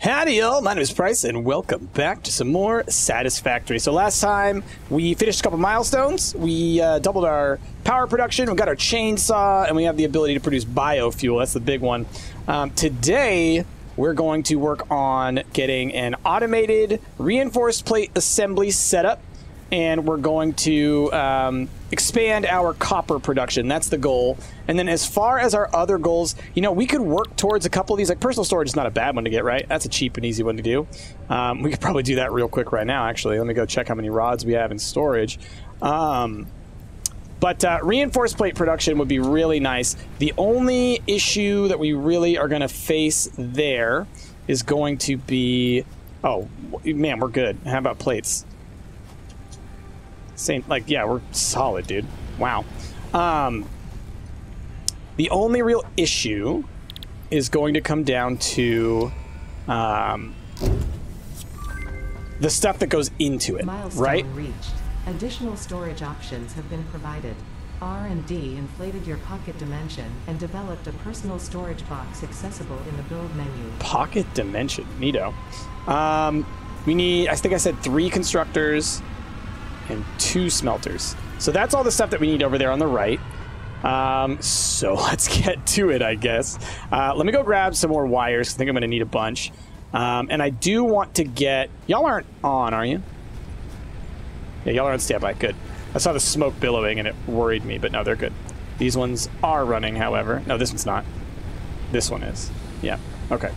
Howdy y'all, my name is Price and welcome back to some more Satisfactory. So last time we finished a couple milestones, we doubled our power production, we got our chainsaw, and we have the ability to produce biofuel. That's the big one. Today we're going to work on getting an automated reinforced plate assembly setup, and we're going to expand our copper production. That's the goal. And then as far as our other goals, you know, we could work towards a couple of these. Like personal storage is not a bad one to get, right? That's a cheap and easy one to do. We could probably do that real quick right now, actually. Let me go check how many rods we have in storage. But reinforced plate production would be really nice. The only issue that we really are going to face there is going to be... Oh, man, we're good. How about plates? Same, like, yeah, we're solid, dude. Wow. The only real issue is going to come down to the stuff that goes into it, Milestone right? reached. Additional storage options have been provided. R&D inflated your pocket dimension and developed a personal storage box accessible in the build menu. Pocket dimension, neato. We need, I think I said 3 constructors and 2 smelters. So that's all the stuff that we need over there on the right. So let's get to it, I guess. Let me go grab some more wires. I think I'm going to need a bunch. And I do want to get... Y'all aren't on, are you? Yeah, y'all are on standby. Good. I saw the smoke billowing and it worried me, but no, they're good. These ones are running, however. No, this one's not. This one is. Yeah. Okay.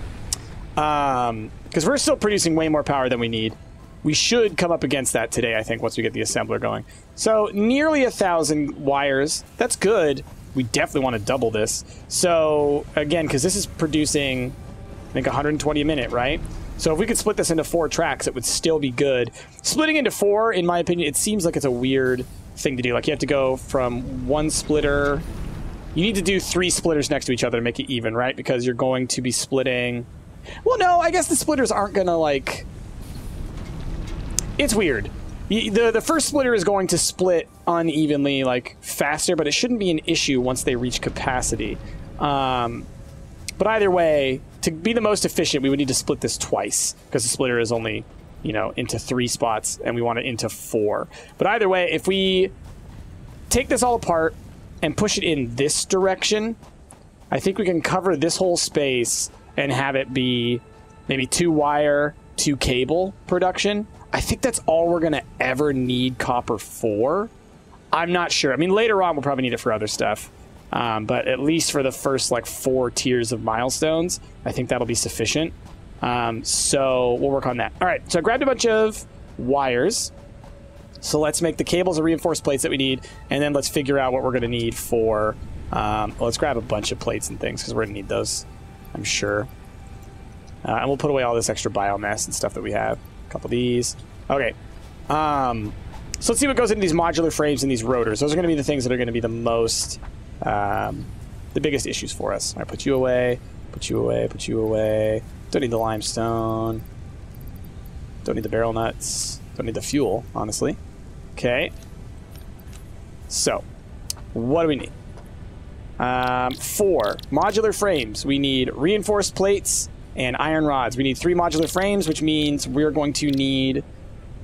Because we're still producing way more power than we need. We should come up against that today, I think, once we get the assembler going. So, nearly 1,000 wires. That's good. We definitely want to double this. So, again, because this is producing, I think, 120 a minute, right? So, if we could split this into 4 tracks, it would still be good. Splitting into 4, in my opinion, it seems like it's a weird thing to do. Like, you have to go from 1 splitter... You need to do 3 splitters next to each other to make it even, right? Because you're going to be splitting... Well, no, I guess the splitters aren't going to, like... It's weird. The first splitter is going to split unevenly, like, faster, but it shouldn't be an issue once they reach capacity. But either way, to be the most efficient, we would need to split this twice, because the splitter is only, you know, into 3 spots, and we want it into 4. But either way, if we take this all apart and push it in this direction, I think we can cover this whole space and have it be maybe 2 wire, 2 cable production. I think that's all we're going to ever need copper for. I'm not sure. I mean, later on, we'll probably need it for other stuff. But at least for the first, like, 4 tiers of milestones, I think that'll be sufficient. So we'll work on that. All right, so I grabbed a bunch of wires. So let's make the cables and reinforced plates that we need, and then let's figure out what we're going to need for... let's grab a bunch of plates and things, because we're going to need those, I'm sure. And we'll put away all this extra biomass and stuff that we have. A couple of these. Okay. So let's see what goes into these modular frames and these rotors. Those are going to be the things that are going to be the most, the biggest issues for us. All right, put you away, put you away, put you away. Don't need the limestone. Don't need the barrel nuts. Don't need the fuel, honestly. Okay. So, what do we need? 4 modular frames. We need reinforced plates and iron rods. We need 3 modular frames, which means we're going to need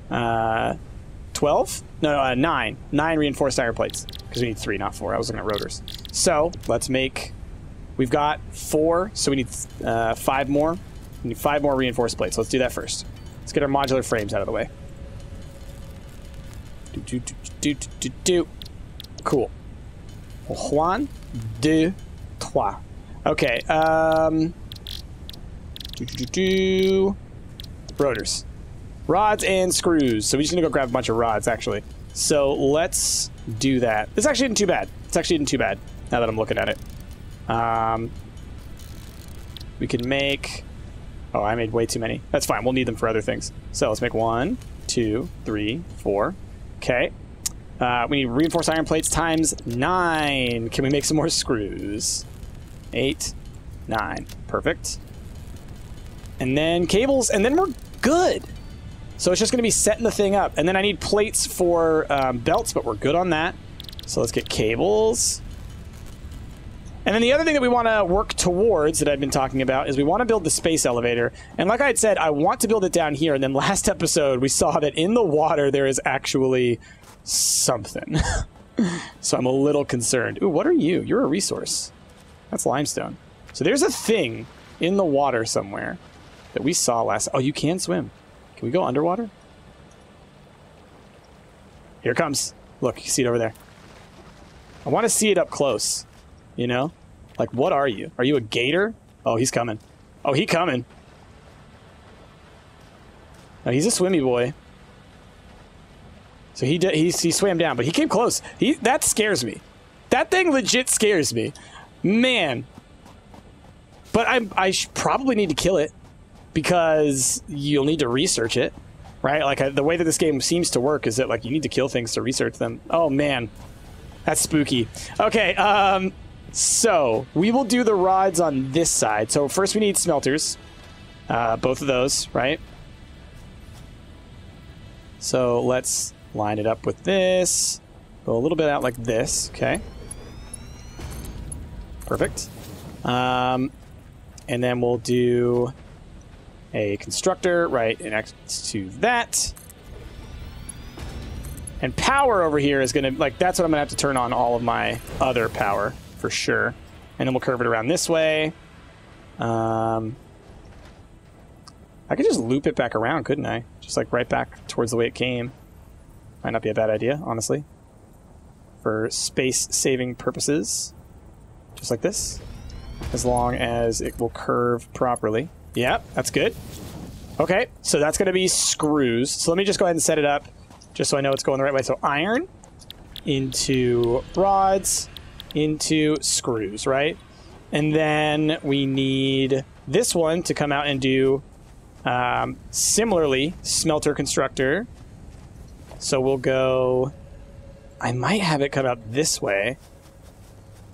12? No, 9. 9 reinforced iron plates. Because we need 3, not 4. I was looking at rotors. So, let's make... We've got 4, so we need 5 more. We need 5 more reinforced plates. Let's do that first. Let's get our modular frames out of the way. Cool. 1, 2, 3. Okay, rotors. Rods and screws. So we just need to go grab a bunch of rods, actually. So let's do that. This actually isn't too bad. It's actually isn't too bad, now that I'm looking at it. We can make... Oh, I made way too many. That's fine. We'll need them for other things. So let's make 1, 2, 3, 4. Okay. We need reinforced iron plates times 9. Can we make some more screws? 8, 9. Perfect. And then cables, and then we're good. So it's just going to be setting the thing up. And then I need plates for belts, but we're good on that. So let's get cables. And then the other thing that we want to work towards that I've been talking about is we want to build the space elevator. And like I had said, I want to build it down here. And then last episode, we saw that in the water, there is actually something. So I'm a little concerned. Ooh, what are you? You're a resource. That's limestone. So there's a thing in the water somewhere that we saw last... Oh, you can swim. Can we go underwater? Here it comes. Look, you can see it over there. I want to see it up close. You know? Like, what are you? Are you a gator? Oh, he's coming. Oh, he coming. No, he's a swimmy boy. So he swam down, but he came close. That scares me. That thing legit scares me. Man. But I probably need to kill it because you'll need to research it, right? Like, the way that this game seems to work is that, like, you need to kill things to research them. Oh, man. That's spooky. Okay, so we will do the rods on this side. So first we need smelters. Both of those, right? So let's line it up with this. Go a little bit out like this. Okay. Perfect. And then we'll do a constructor right next to that. And power over here is going to, like, that's what I'm going to have to turn on all of my other power. For sure. And then we'll curve it around this way. I could just loop it back around, couldn't I? Just like right back towards the way it came. Might not be a bad idea, honestly. For space-saving purposes. Just like this. As long as it will curve properly. Yep, that's good. Okay, so that's going to be screws. So let me just go ahead and set it up just so I know it's going the right way. So iron into rods into screws, right? And then we need this one to come out and do similarly smelter constructor. So we'll go, I might have it come out this way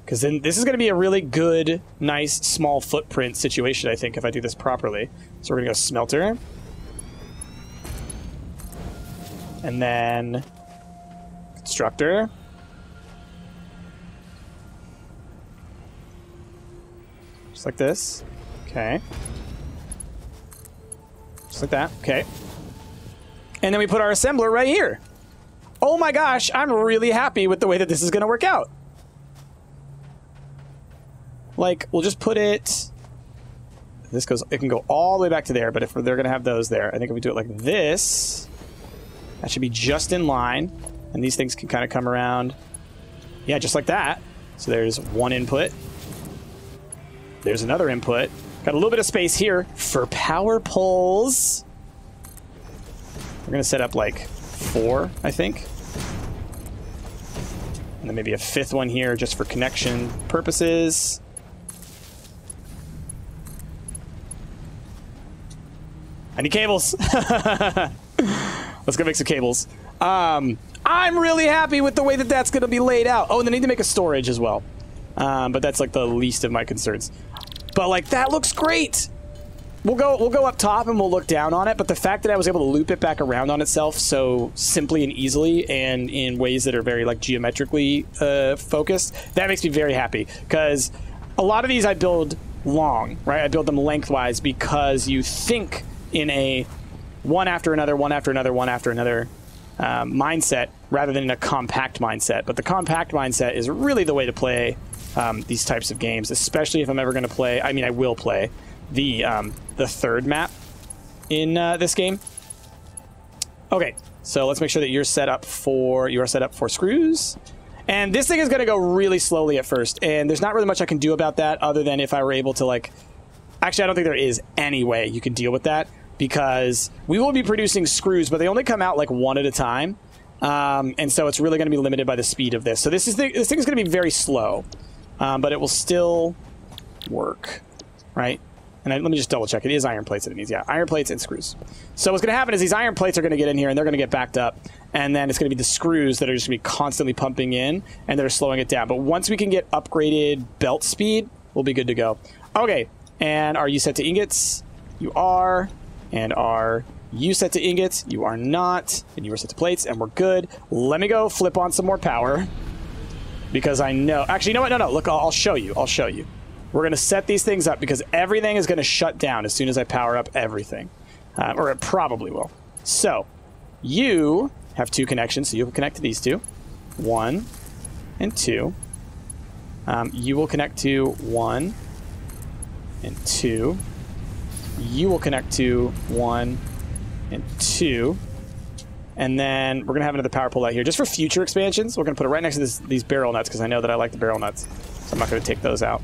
because then this is going to be a really good, nice, small footprint situation, I think, if I do this properly. So we're going to go smelter. And then constructor. Just like this. Okay. Just like that. Okay. And then we put our assembler right here. Oh my gosh, I'm really happy with the way that this is going to work out. Like, we'll just put it... This goes... It can go all the way back to there, but if they're going to have those there, I think if we do it like this, that should be just in line. And these things can kind of come around. Yeah, just like that. So there's one input. There's another input. Got a little bit of space here for power poles. We're going to set up like 4, I think. And then maybe a 5th one here just for connection purposes. I need cables. Let's go make some cables. I'm really happy with the way that that's going to be laid out. Oh, and they need to make a storage as well. But that's like the least of my concerns. But like that looks great. We'll go up top and we'll look down on it. But the fact that I was able to loop it back around on itself so simply and easily and in ways that are very like geometrically focused, that makes me very happy. Because a lot of these I build long, right? I build them lengthwise because you think in a one after another, one after another, one after another mindset rather than in a compact mindset. But the compact mindset is really the way to play these types of games, especially if I'm ever going to play. I mean, I will play the third map in this game. Okay, so let's make sure that you are set up for screws. And this thing is going to go really slowly at first, and there's not really much I can do about that other than if I were able to, like... Actually, I don't think there is any way you can deal with that, because we will be producing screws, but they only come out like one at a time. And so it's really going to be limited by the speed of this. So this thing is going to be very slow, but it will still work, right? And let me just double check. It is iron plates that it needs. Yeah, iron plates and screws. So what's going to happen is these iron plates are going to get in here and they're going to get backed up. And then it's going to be the screws that are just going to be constantly pumping in and they're slowing it down. But once we can get upgraded belt speed, we'll be good to go. Okay, and are you set to ingots? You are. And are you set to ingots? You are not. And you are set to plates and we're good. Let me go flip on some more power. because I know... Actually, you know what? No. Look, I'll show you. I'll show you. We're going to set these things up because everything is going to shut down as soon as I power up everything. Or it probably will. So, you have 2 connections, so you'll connect to these 2. 1 and 2. You will connect to 1 and 2. You will connect to 1 and 2. And then we're going to have another power pole out here. Just for future expansions, we're going to put it right next to these barrel nuts because I know that I like the barrel nuts. So I'm not going to take those out.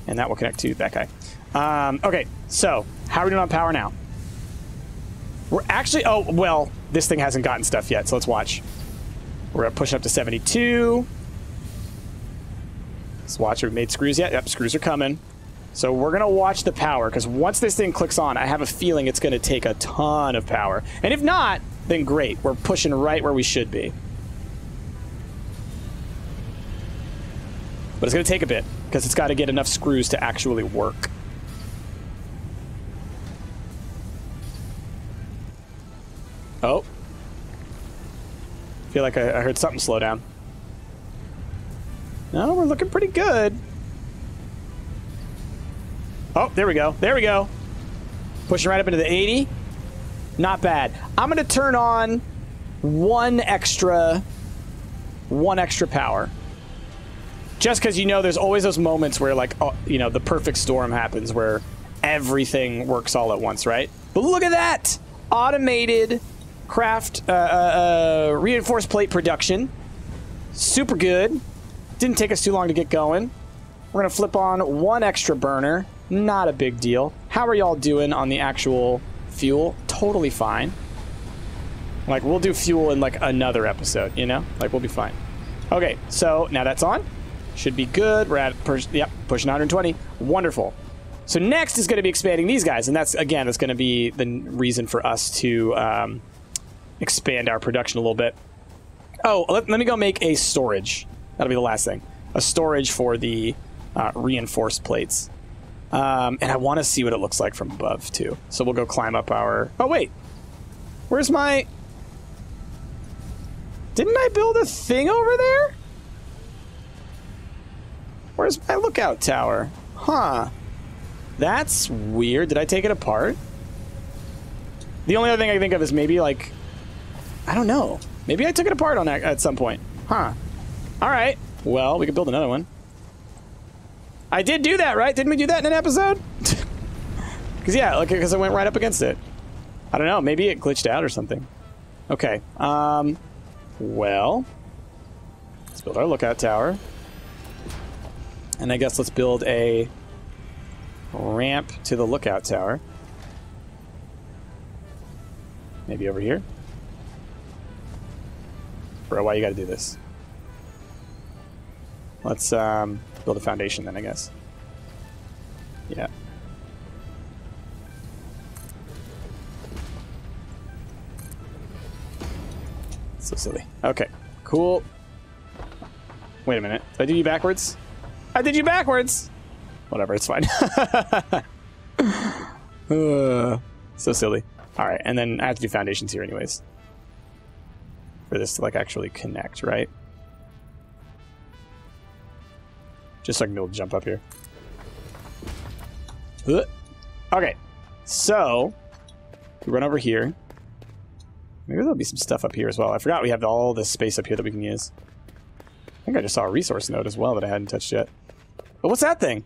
And that will connect to that guy. Okay, so how are we doing on power now? We're actually... Oh, well, this thing hasn't gotten stuff yet, so let's watch. We're going to push it up to 72. Let's watch. Have we made screws yet? Yep, screws are coming. So we're going to watch the power, because once this thing clicks on, I have a feeling it's going to take a ton of power. And if not, then great. We're pushing right where we should be. But it's going to take a bit, because it's got to get enough screws to actually work. Oh. I feel like I heard something slow down. No, we're looking pretty good. Oh, there we go. There we go. Pushing right up into the 80. Not bad. I'm going to turn on one extra power. Just because, you know, there's always those moments where, like, oh, you know, the perfect storm happens where everything works all at once, right? But look at that! Automated craft reinforced plate production. Super good. Didn't take us too long to get going. We're going to flip on one extra burner. Not a big deal. How are y'all doing on the actual fuel? Totally fine. Like, we'll do fuel in, like, another episode, you know? Like, we'll be fine. Okay, so now that's on. Should be good. We're at, yep, pushing 120. Wonderful. So next is going to be expanding these guys, and that's, again, that's going to be the reason for us to expand our production a little bit. Oh, let me go make a storage. That'll be the last thing. A storage for the reinforced plates. And I want to see what it looks like from above, too. So we'll go climb up our... Oh, wait. Where's my... Didn't I build a thing over there? Where's my lookout tower? Huh. That's weird. Did I take it apart? The only other thing I can think of is maybe, like... I don't know. Maybe I took it apart on that at some point. Huh. Alright. Well, we could build another one. I did do that, right? Didn't we do that in an episode? Because, yeah, like, because I went right up against it. I don't know. Maybe it glitched out or something. Okay. Well, let's build our lookout tower. And I guess let's build a ramp to the lookout tower. Maybe over here. Bro, why you gotta do this? Let's build a foundation then, I guess. Yeah. So silly. Okay, cool. Wait a minute. Did I do you backwards? I did you backwards! Whatever, it's fine. So silly. Alright, and then I have to do foundations here anyways. For this to, like, actually connect, right? Just so I can be able to jump up here. Okay, so we run over here. Maybe there'll be some stuff up here as well. I forgot we have all this space up here that we can use. I think I just saw a resource node as well that I hadn't touched yet. But what's that thing?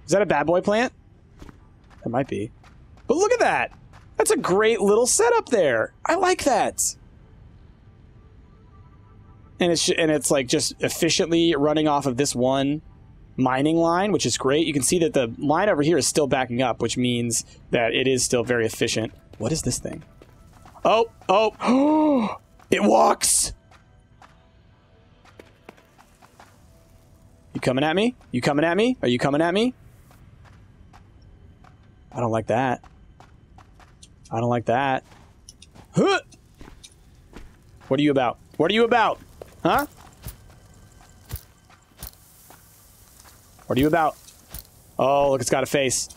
Is that a bad boy plant? It might be. But look at that! That's a great little setup there. I like that. And it's like just efficiently running off of this one mining line, which is great. You can see that the line over here is still backing up, which means that it is still very efficient. What is this thing? Oh, oh, it walks. You coming at me? You coming at me? Are you coming at me? I don't like that. I don't like that. Huh! What are you about? What are you about? Huh? What are you about? Oh, look, it's got a face.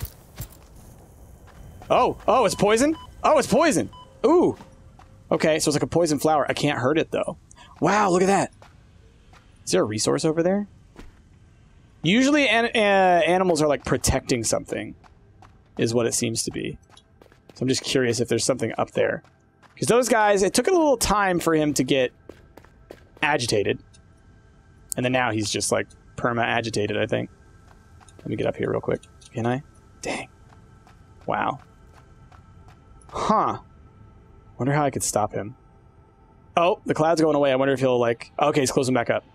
Oh, oh, it's poison? Oh, it's poison. Ooh. Okay, so it's like a poison flower. I can't hurt it, though. Wow, look at that. Is there a resource over there? Usually animals are like protecting something, is what it seems to be. So I'm just curious if there's something up there. Because those guys, it took a little time for him to get agitated. And then now he's just like perma-agitated, I think. Let me get up here real quick. Can I? Dang. Wow. Huh. Wonder how I could stop him. Oh, the cloud's going away. I wonder if he'll like... Okay, he's closing back up.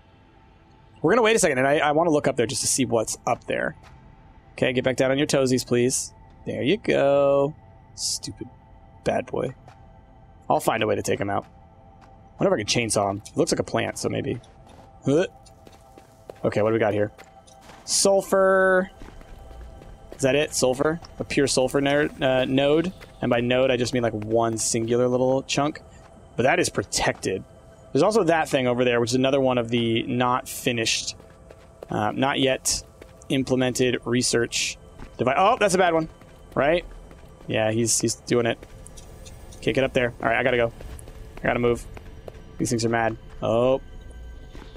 We're going to wait a second, and I want to look up there just to see what's up there. Okay, get back down on your toesies, please. There you go. Stupid bad boy. I'll find a way to take him out. I wonder if I can chainsaw him. It looks like a plant, so maybe. Okay, what do we got here? Sulfur. Is that it? Sulfur? A pure sulfur node. And by node, I just mean like one singular little chunk. But that is protected. There's also that thing over there, which is another one of the not finished, not yet implemented research device. Oh, that's a bad one, right? Yeah, he's doing it. Can't get up there. All right, I gotta go. I gotta move. These things are mad. Oh,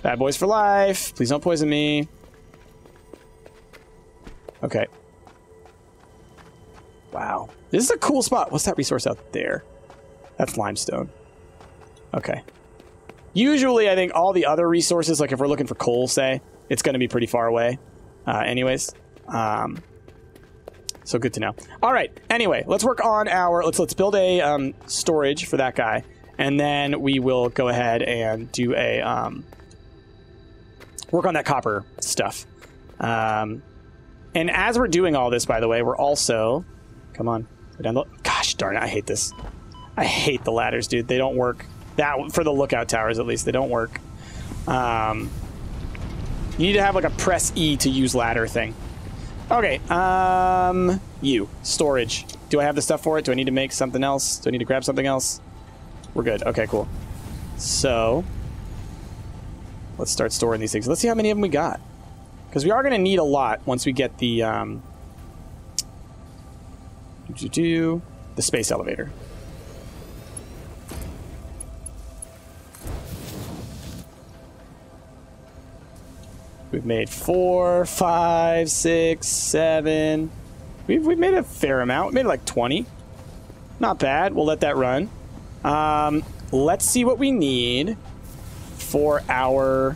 bad boys for life. Please don't poison me. Okay. Wow, this is a cool spot. What's that resource out there? That's limestone. Okay. Usually, I think all the other resources, like if we're looking for coal, say, it's going to be pretty far away. Anyways. So good to know. All right. Anyway, let's work on our... Let's build a storage for that guy. And then we will go ahead and do a... work on that copper stuff. And as we're doing all this, by the way, we're also... Come on. Go down the... Gosh darn it. I hate this. I hate the ladders, dude. They don't work. That for the lookout towers, at least, they don't work. You need to have like a press E to use ladder thing. Okay. Storage. Do I have the stuff for it? Do I need to make something else? Do I need to grab something else? We're good. Okay, cool. So let's start storing these things. Let's see how many of them we got, because we are going to need a lot once we get the space elevator. We've made 4, 5, 6, 7. We've made a fair amount. We made like 20. Not bad. We'll let that run. Let's see what we need for our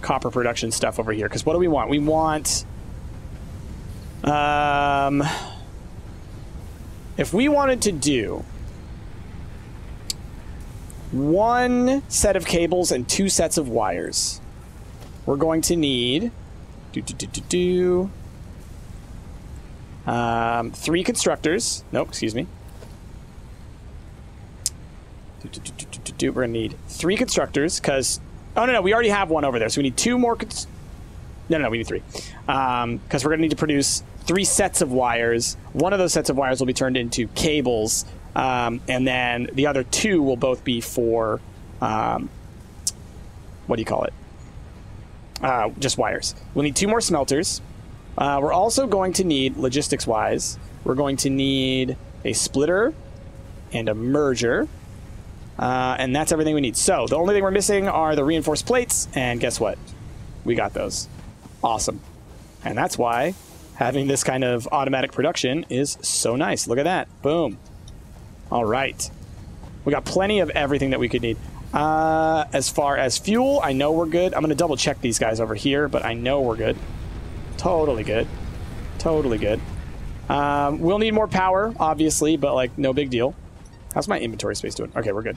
copper production stuff over here. Because what do we want? We want... if we wanted to do 1 set of cables and 2 sets of wires... We're going to need 3 constructors. Nope, excuse me. We're going to need 3 constructors because... Oh, no, we already have one over there. So we need 2 more... No, we need 3. Because we're going to need to produce 3 sets of wires. One of those sets of wires will be turned into cables. And then the other 2 will both be for... what do you call it? Just wires. We'll need 2 more smelters. We're also going to need, logistics-wise, we're going to need a splitter and a merger. And that's everything we need. So, the only thing we're missing are the reinforced plates, and guess what? We got those. Awesome. And that's why having this kind of automatic production is so nice. Look at that. Boom. All right. We got plenty of everything that we could need. As far as fuel, I know we're good. I'm going to double check these guys over here, but I know we're good. Totally good. Totally good. We'll need more power, obviously, but like no big deal. How's my inventory space doing? Okay, we're good.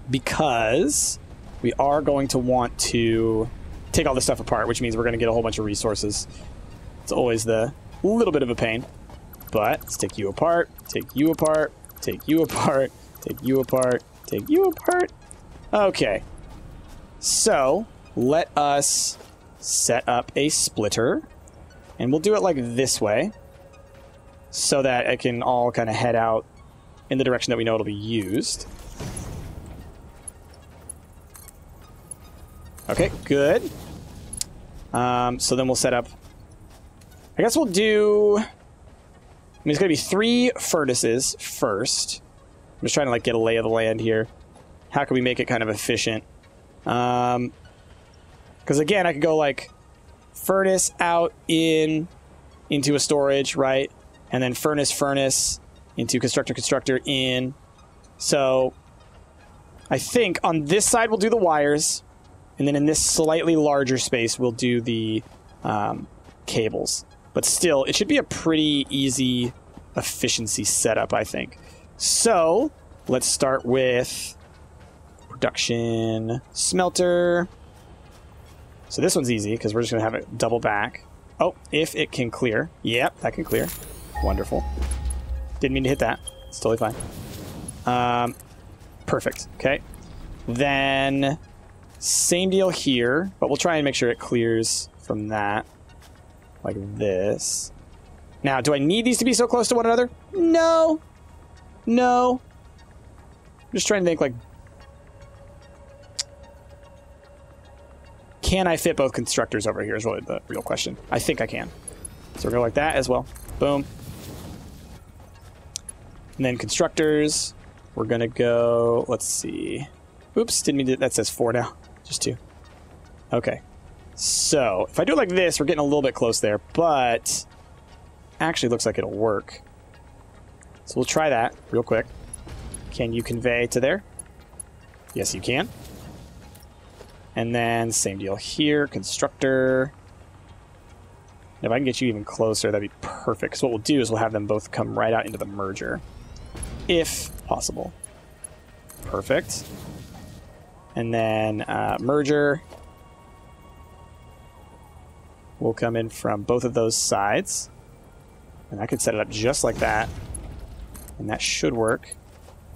Because we are going to want to take all this stuff apart, which means we're going to get a whole bunch of resources. It's always the little bit of a pain. But let's take you apart, take you apart, take you apart, take you apart, take you apart. Okay, so let us set up a splitter, and we'll do it like this way so that it can all kind of head out in the direction that we know it'll be used. Okay, good. So then we'll set up, I guess we'll do, I mean, it's going to be 3 furnaces first. I'm just trying to like get a lay of the land here. How can we make it kind of efficient? Because again, I could go like furnace out into a storage, right? And then furnace into constructor in. So I think on this side we'll do the wires, and then in this slightly larger space we'll do the cables. But still, it should be a pretty easy efficiency setup, I think. So let's start with production smelter. So this one's easy because we're just going to have it double back. Oh, if it can clear. Yep, that can clear. Wonderful. Didn't mean to hit that. It's totally fine. Perfect. Okay. Then same deal here, but we'll try and make sure it clears from that. Like this. Now, do I need these to be so close to one another? No. No. I'm just trying to think, like, can I fit both constructors over here is really the real question. I think I can. So we'll go like that as well. Boom. And then constructors, we're going to go, let's see. Oops, didn't mean to, that says 4 now. Just 2. Okay. So, if I do it like this, we're getting a little bit close there, but actually looks like it'll work. So we'll try that real quick. Can you convey to there? Yes, you can. And then same deal here, constructor. If I can get you even closer, that'd be perfect. So what we'll do is we'll have them both come right out into the merger, if possible. Perfect. And then merger will come in from both of those sides. And I could set it up just like that. And that should work.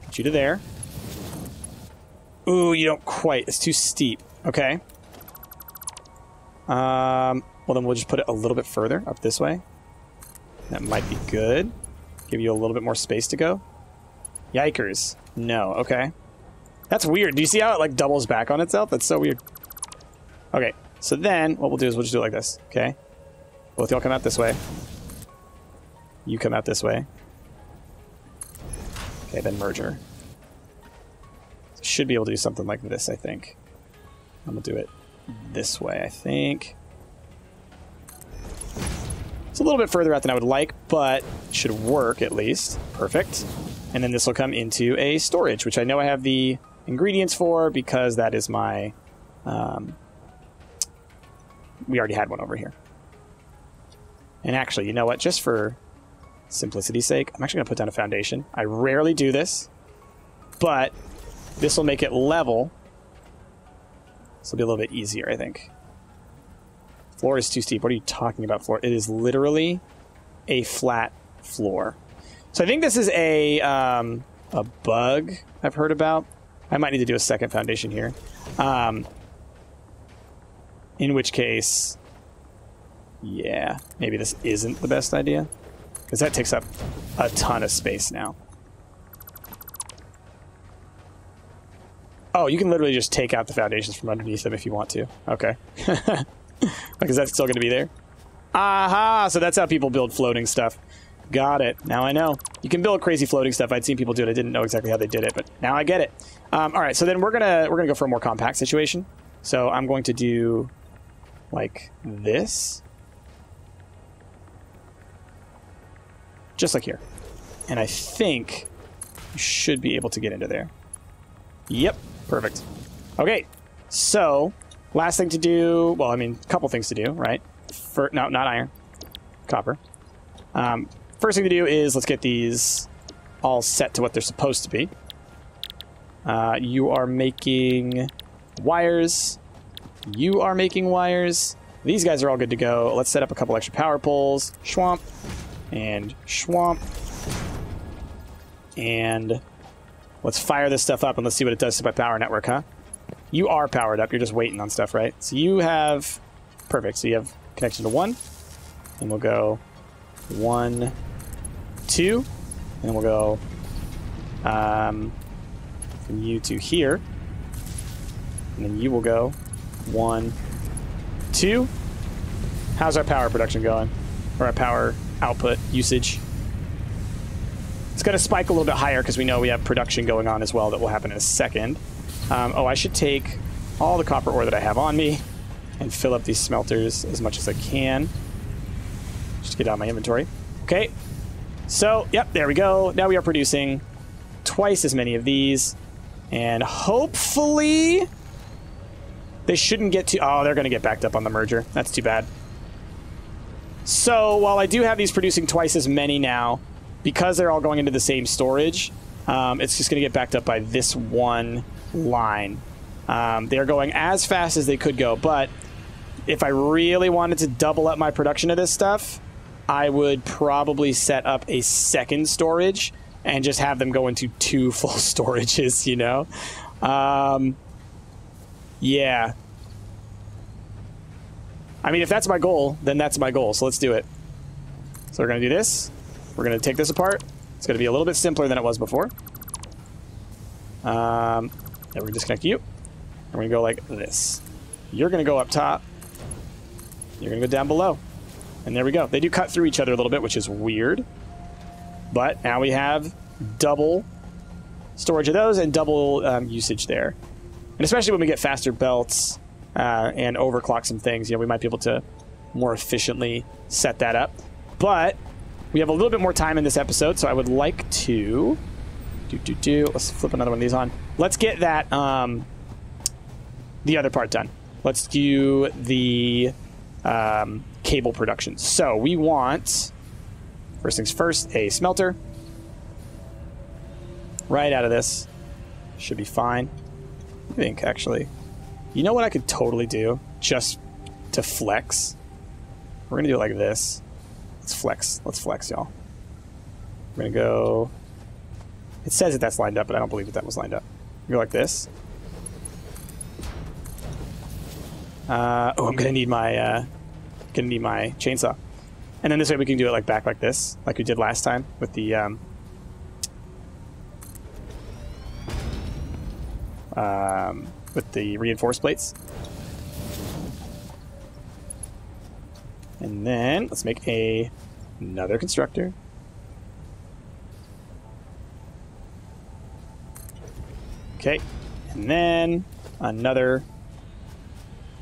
Get you to there. Ooh, you don't quite. It's too steep. Okay. Well, then we'll just put it a little bit further up this way. That might be good. Give you a little bit more space to go. Yikers. No. Okay. That's weird. Do you see how it, like, doubles back on itself? That's so weird. Okay. So then, what we'll do is we'll just do it like this. Okay? Both y'all come out this way. You come out this way. Okay, then merger. Should be able to do something like this, I think. I'm going to do it this way, I think. It's a little bit further out than I would like, but it should work at least. Perfect. And then this will come into a storage, which I know I have the ingredients for because that is my... we already had one over here. And actually, you know what? Just for simplicity's sake, I'm actually going to put down a foundation. I rarely do this, but this will make it level. This will be a little bit easier, I think. Floor is too steep. What are you talking about, floor? It is literally a flat floor. So I think this is a bug I've heard about. I might need to do a second foundation here. In which case, yeah, maybe this isn't the best idea. Because that takes up a ton of space now. Oh, you can literally just take out the foundations from underneath them if you want to. Okay. Like, is that still going to be there? Aha! So that's how people build floating stuff. Got it. Now I know. You can build crazy floating stuff. I'd seen people do it. I didn't know exactly how they did it, but now I get it. All right, so then we're gonna go for a more compact situation. So I'm going to do like this. Just like here. And I think you should be able to get into there. Yep. Perfect. Okay. So, last thing to do... Well, I mean, a couple things to do, right? No, not iron. Copper. First thing to do is let's get these all set to what they're supposed to be. You are making wires. You are making wires. These guys are all good to go. Let's set up a couple extra power poles. Schwamp. And schwamp. And let's fire this stuff up and let's see what it does to my power network, huh? You are powered up. You're just waiting on stuff, right? So you have... Perfect. So you have connection to 1. And we'll go 1, 2. And we'll go from you to here. And then you will go 1, 2. How's our power production going? Or our power output usage? It's going to spike a little bit higher because we know we have production going on as well that will happen in a second. Oh, I should take all the copper ore that I have on me and fill up these smelters as much as I can. Just get out my inventory. Okay. So, yep, there we go. Now we are producing twice as many of these. And hopefully they shouldn't get to... Oh, they're going to get backed up on the merger. That's too bad. So, while I do have these producing twice as many now, because they're all going into the same storage, it's just going to get backed up by this one line. They're going as fast as they could go, but if I really wanted to double up my production of this stuff, I would probably set up a second storage and just have them go into 2 full storages, you know? Yeah. I mean, if that's my goal, then that's my goal, so let's do it. So we're going to do this. We're going to take this apart. It's going to be a little bit simpler than it was before. Then we're going to disconnect you. And we're going to go like this. You're going to go up top. You're going to go down below. And there we go. They do cut through each other a little bit, which is weird. But now we have double storage of those and double usage there. And especially when we get faster belts and overclock some things, you know, we might be able to more efficiently set that up. But we have a little bit more time in this episode, so I would like to... Let's flip another one of these on. Let's get that, the other part done. Let's do the cable production. So we want, first things first, a smelter. Right out of this. Should be fine. I think, actually. You know what I could totally do? Just to flex? We're going to do it like this. Let's flex. Let's flex, y'all. We're going to go... It says that that's lined up, but I don't believe that was lined up. Go like this. I'm going to need my... chainsaw. And then this way we can do it like back like this, like we did last time with the... with the reinforced plates. And then let's make another constructor. Okay, and then another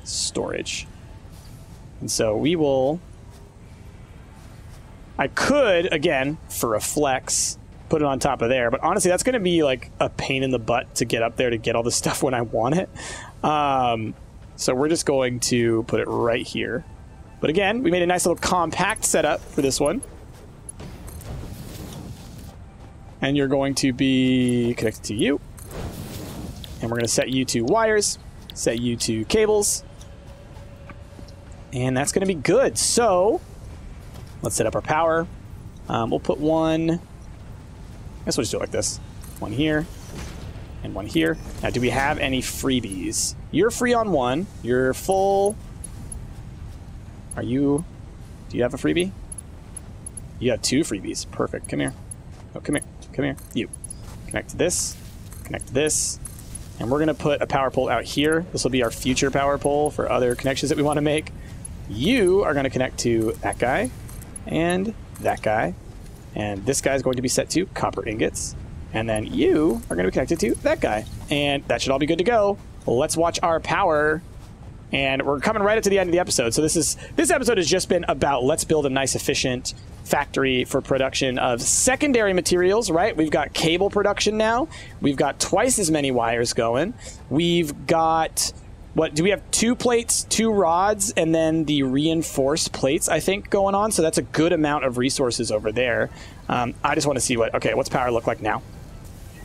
storage. And so we will... I could, again, for a flex, put it on top of there, but honestly that's going to be like a pain in the butt to get up there to get all the stuff when I want it. So we're just going to put it right here. But again, we made a nice little compact setup for this one. And you're going to be connected to you. And we're going to set you to wires, set you to cables. And that's going to be good. So let's set up our power. We'll put one... I guess we'll just do it like this. One here, and one here. Now, do we have any freebies? You're free on one. You're full. Are you... Do you have a freebie? You have 2 freebies. Perfect. Come here. Oh, come here. Come here. You. Connect to this. Connect to this. And we're going to put a power pole out here. This will be our future power pole for other connections that we want to make. You are going to connect to that guy and that guy. And this guy is going to be set to copper ingots. And then you are going to be connected to that guy. And that should all be good to go. Let's watch our power. And we're coming right up to the end of the episode. So this episode has just been about let's build a nice, efficient factory for production of secondary materials, right? We've got cable production now. We've got twice as many wires going. We've got... What, do we have 2 plates, 2 rods, and then the reinforced plates, I think, going on? So that's a good amount of resources over there. I just want to see what's power look like now?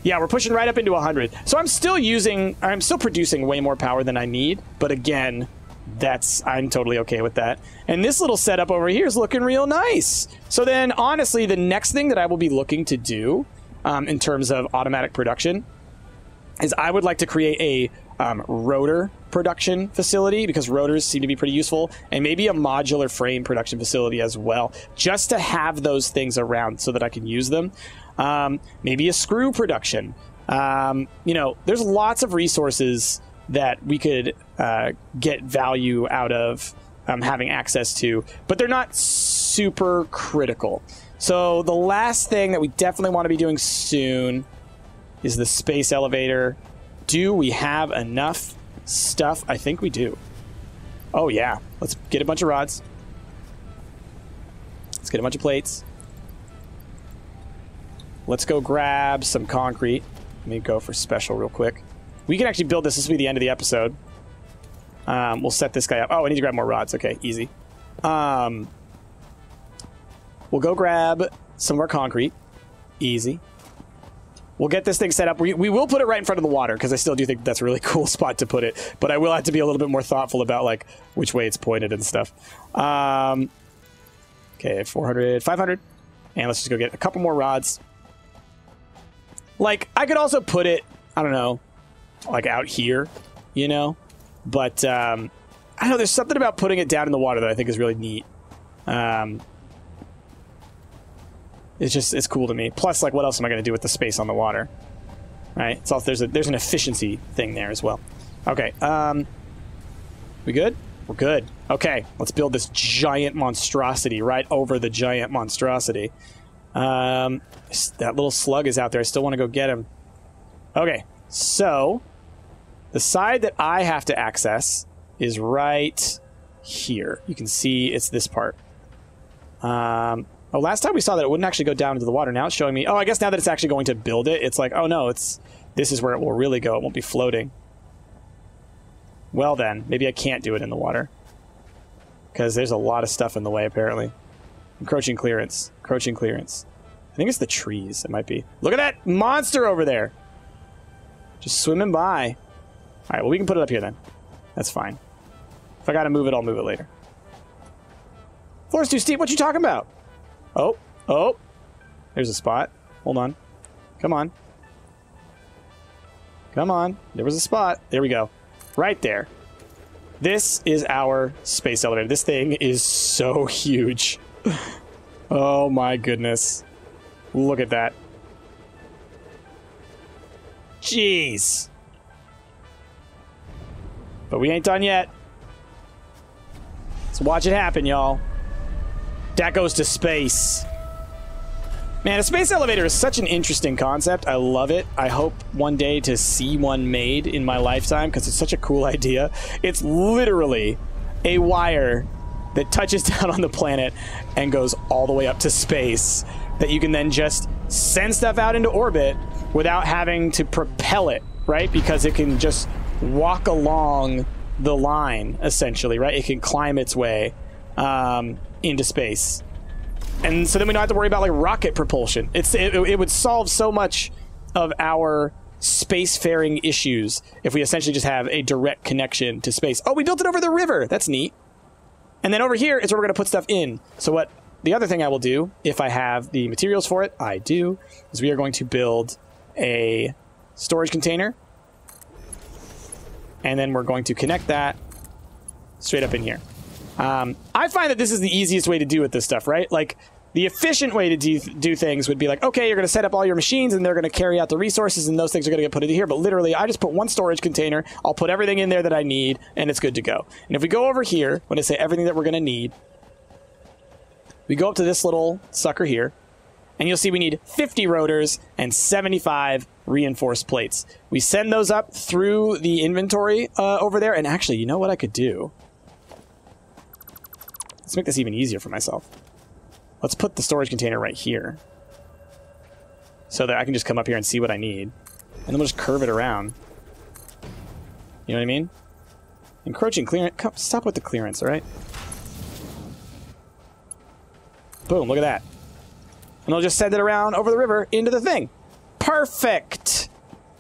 Yeah, we're pushing right up into 100. So I'm still producing way more power than I need. But again, I'm totally okay with that. And this little setup over here is looking real nice. So then, honestly, the next thing that I will be looking to do in terms of automatic production is I would like to create a rotor production facility, because rotors seem to be pretty useful, and maybe a modular frame production facility as well, just to have those things around so that I can use them. Maybe a screw production. You know, there's lots of resources that we could get value out of having access to, but they're not super critical. So the last thing that we definitely want to be doing soon is the space elevator. Do we have enough stuff? I think we do. Oh, yeah. Let's get a bunch of rods. Let's get a bunch of plates. Let's go grab some concrete. Let me go for special real quick. We can actually build this. This will be the end of the episode. We'll set this guy up. Oh, I need to grab more rods. Okay, easy. We'll go grab some more concrete. Easy. We'll get this thing set up. We will put it right in front of the water, because I still do think that's a really cool spot to put it. But I will have to be a little bit more thoughtful about, like, which way it's pointed and stuff. Okay, 400, 500. And let's just go get a couple more rods. Like, I could also put it, I don't know, like out here, you know? But, I don't know, there's something about putting it down in the water that I think is really neat. It's cool to me. Plus, like, what else am I going to do with the space on the water? Right? It's also, there's an efficiency thing there as well. Okay, we good? We're good. Okay, let's build this giant monstrosity right over the giant monstrosity. That little slug is out there. I still want to go get him. Okay, so the side that I have to access is right here. You can see it's this part. Oh, last time we saw that it wouldn't actually go down into the water. Now it's showing me... Oh, I guess now that it's actually going to build it, it's like, oh no, this is where it will really go. It won't be floating. Well then, maybe I can't do it in the water. Because there's a lot of stuff in the way, apparently. Encroaching clearance. Encroaching clearance. I think it's the trees. It might be. Look at that monster over there! Just swimming by. Alright, well, we can put it up here then. That's fine. If I gotta move it, I'll move it later. Floor's too steep. What you talking about? Oh. Oh. There's a spot. Hold on. Come on. Come on. There was a spot. There we go. Right there. This is our space elevator. This thing is so huge. Oh my goodness. Look at that. Jeez. But we ain't done yet. Let's watch it happen, y'all. That goes to space. Man, a space elevator is such an interesting concept. I love it. I hope one day to see one made in my lifetime, because it's such a cool idea. It's literally a wire that touches down on the planet and goes all the way up to space that you can then just send stuff out into orbit without having to propel it, right? Because it can just walk along the line, essentially, right? It can climb its way into space. And so then we don't have to worry about, like, rocket propulsion. It would solve so much of our spacefaring issues if we essentially just have a direct connection to space. Oh, we built it over the river. That's neat. And then over here is where we're going to put stuff in. So what the other thing I will do, if I have the materials for it, I do, is we are going to build a storage container. And then we're going to connect that straight up in here. I find that this is the easiest way to do with this stuff, right? Like, the efficient way to do things would be like, okay, you're going to set up all your machines and they're going to carry out the resources and those things are going to get put into here. But literally, I just put one storage container. I'll put everything in there that I need and it's good to go. And if we go over here, when I say everything that we're going to need, we go up to this little sucker here and you'll see we need 50 rotors and 75 reinforced plates. We send those up through the inventory over there. And actually, you know what I could do? Let's make this even easier for myself. Let's put the storage container right here. So that I can just come up here and see what I need. And then we'll just curve it around. You know what I mean? Encroaching clearance. Stop with the clearance, alright? Boom, look at that. And they'll just send it around over the river into the thing. Perfect!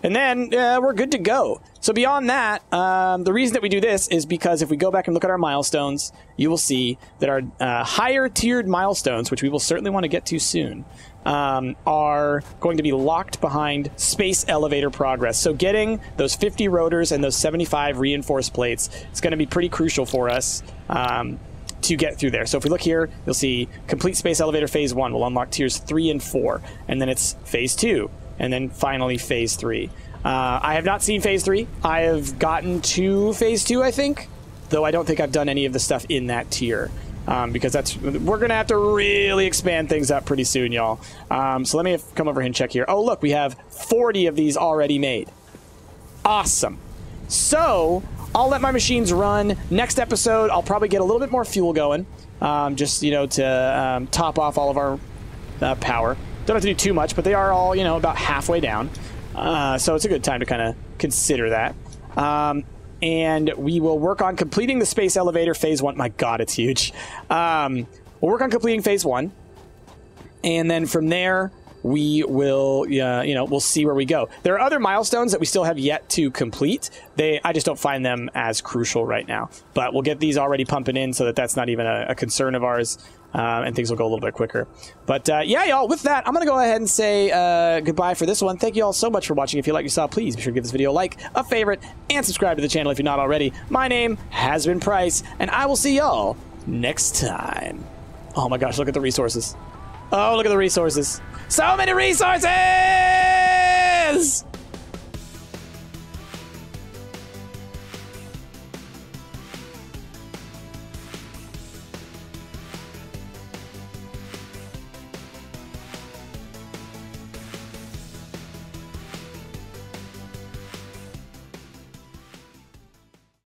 And then we're good to go. So beyond that, the reason that we do this is because if we go back and look at our milestones, you will see that our higher tiered milestones, which we will certainly want to get to soon, are going to be locked behind space elevator progress. So getting those 50 rotors and those 75 reinforced plates is going to be pretty crucial for us to get through there. So if we look here, you'll see complete space elevator phase 1 will unlock tiers 3 and 4, and then it's phase 2. And then finally phase 3. I have not seen phase 3. I have gotten to phase 2, I think. Though I don't think I've done any of the stuff in that tier. Because we're going to have to really expand things up pretty soon, y'all. So let me come over here and check here. Oh, look, we have 40 of these already made. Awesome. So I'll let my machines run. Next episode, I'll probably get a little bit more fuel going, just, you know, to top off all of our power. Don't have to do too much, but they are all, you know, about halfway down. So it's a good time to kind of consider that. And we will work on completing the space elevator phase 1. My God, it's huge. We'll work on completing phase 1. And then from there, we will, you know, we'll see where we go. There are other milestones that we still have yet to complete. I just don't find them as crucial right now. But we'll get these already pumping in so that that's not even a concern of ours. And things will go a little bit quicker. But yeah, y'all, with that, I'm going to go ahead and say goodbye for this one. Thank you all so much for watching. If you like what you saw, please be sure to give this video a like, a favorite, and subscribe to the channel if you're not already. My name has been Price, and I will see y'all next time. Oh my gosh, look at the resources. Oh, look at the resources. So many resources!